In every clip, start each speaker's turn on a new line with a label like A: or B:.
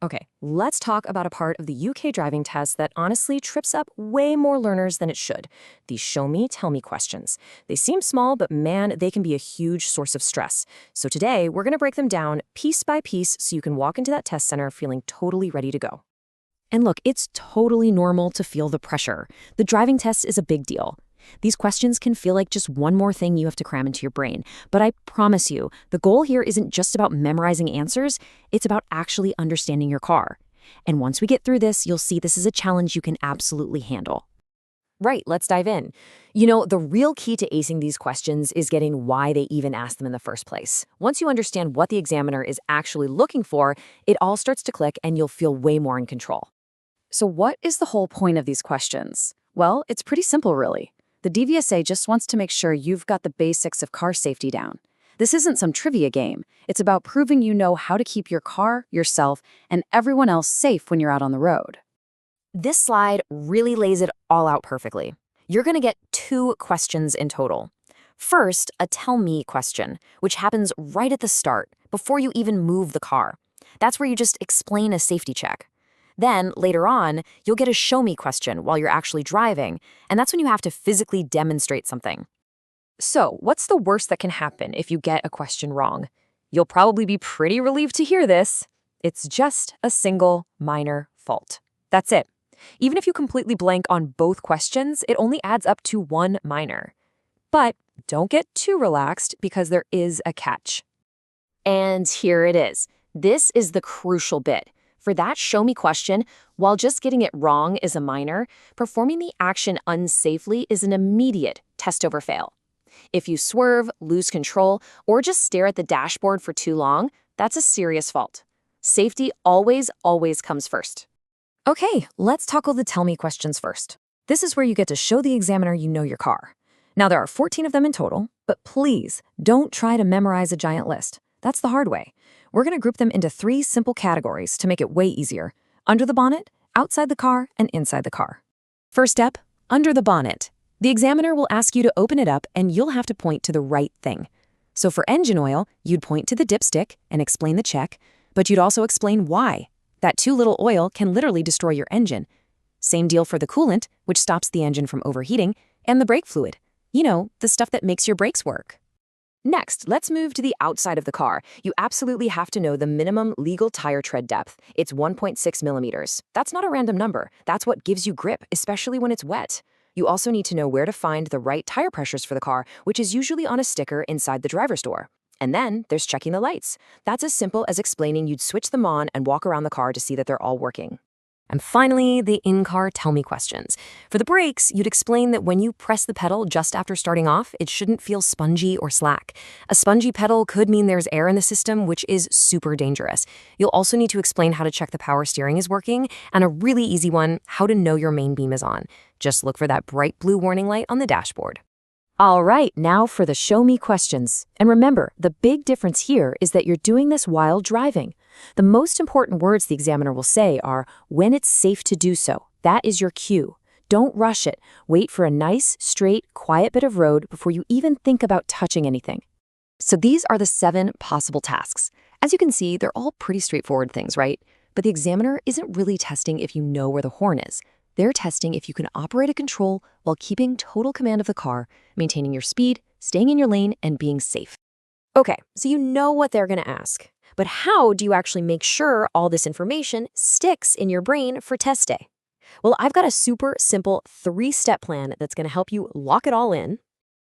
A: Okay, let's talk about a part of the UK driving test that honestly trips up way more learners than it should. These show me, tell me questions. They seem small, but man, they can be a huge source of stress. So today, we're going to break them down piece by piece so you can walk into that test center feeling totally ready to go. And look, it's totally normal to feel the pressure. The driving test is a big deal. These questions can feel like just one more thing you have to cram into your brain. But I promise you, the goal here isn't just about memorizing answers, it's about actually understanding your car. And once we get through this, you'll see this is a challenge you can absolutely handle. Right, let's dive in. The real key to acing these questions is getting why they even asked them in the first place. Once you understand what the examiner is actually looking for, it all starts to click and you'll feel way more in control.
B: So what is the whole point of these questions? Well, it's pretty simple, really. The DVSA just wants to make sure you've got the basics of car safety down. This isn't some trivia game. It's about proving you know how to keep your car, yourself, and everyone else safe when you're out on the road.
A: This slide really lays it all out perfectly. You're going to get two questions in total. First, a tell me question, which happens right at the start, before you even move the car. That's where you just explain a safety check. Then, later on, you'll get a show me question while you're actually driving, and that's when you have to physically demonstrate something. So, what's the worst that can happen if you get a question wrong? You'll probably be pretty relieved to hear this. It's just a single minor fault. That's it. Even if you completely blank on both questions, it only adds up to one minor. But don't get too relaxed because there is a catch. And here it is. This is the crucial bit. For that show me question, while just getting it wrong is a minor, performing the action unsafely is an immediate test over fail. If you swerve, lose control, or just stare at the dashboard for too long, that's a serious fault. Safety always comes first. Okay, let's tackle the tell me questions first. This is where you get to show the examiner you know your car. Now, there are 14 of them in total, but please don't try to memorize a giant list. That's the hard way. We're going to group them into 3 simple categories to make it way easier: under the bonnet, outside the car, and inside the car. First step, under the bonnet. The examiner will ask you to open it up and you'll have to point to the right thing. So for engine oil, you'd point to the dipstick and explain the check, but you'd also explain why. That too little oil can literally destroy your engine. Same deal for the coolant, which stops the engine from overheating, and the brake fluid. The stuff that makes your brakes work. Next, let's move to the outside of the car. You absolutely have to know the minimum legal tire tread depth. It's 1.6 millimeters. That's not a random number. That's what gives you grip, especially when it's wet. You also need to know where to find the right tire pressures for the car, which is usually on a sticker inside the driver's door. And then there's checking the lights. That's as simple as explaining you'd switch them on and walk around the car to see that they're all working. And finally, the in-car tell me questions. For the brakes, you'd explain that when you press the pedal just after starting off, it shouldn't feel spongy or slack. A spongy pedal could mean there's air in the system, which is super dangerous. You'll also need to explain how to check the power steering is working, and a really easy one, how to know your main beam is on. Just look for that bright blue warning light on the dashboard. All right, now for the show me questions. And remember, the big difference here is that you're doing this while driving. The most important words the examiner will say are, when it's safe to do so. That is your cue. Don't rush it. Wait for a nice, straight, quiet bit of road before you even think about touching anything. So these are the 7 possible tasks. As you can see, they're all pretty straightforward things, right? But the examiner isn't really testing if you know where the horn is. They're testing if you can operate a control while keeping total command of the car, maintaining your speed, staying in your lane, and being safe. Okay, so you know what they're going to ask. But how do you actually make sure all this information sticks in your brain for test day? Well, I've got a super simple 3-step plan that's going to help you lock it all in.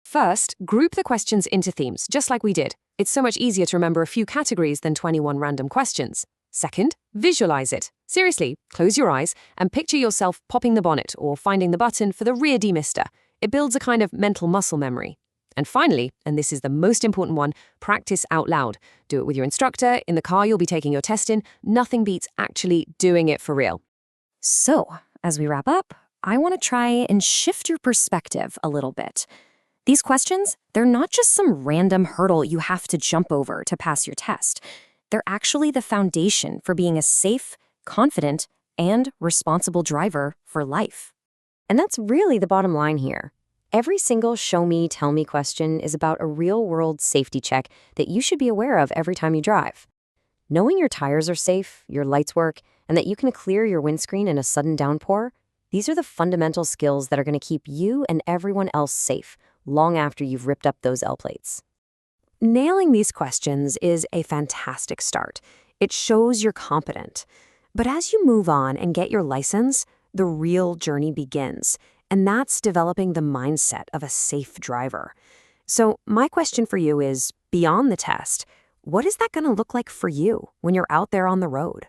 A: First, group the questions into themes, just like we did. It's so much easier to remember a few categories than 21 random questions. Second, visualize it. Seriously, close your eyes and picture yourself popping the bonnet or finding the button for the rear demister. It builds a kind of mental muscle memory. And finally, and this is the most important one, practice out loud. Do it with your instructor, in the car you'll be taking your test in. Nothing beats actually doing it for real. So, as we wrap up, I want to try and shift your perspective a little bit. These questions, they're not just some random hurdle you have to jump over to pass your test. They're actually the foundation for being a safe, confident, and responsible driver for life. And that's really the bottom line here. Every single show me, tell me question is about a real-world safety check that you should be aware of every time you drive. Knowing your tires are safe, your lights work, and that you can clear your windscreen in a sudden downpour, these are the fundamental skills that are going to keep you and everyone else safe long after you've ripped up those L plates. Nailing these questions is a fantastic start. It shows you're competent. But as you move on and get your license, the real journey begins, and that's developing the mindset of a safe driver. So my question for you is, beyond the test, what is that going to look like for you when you're out there on the road?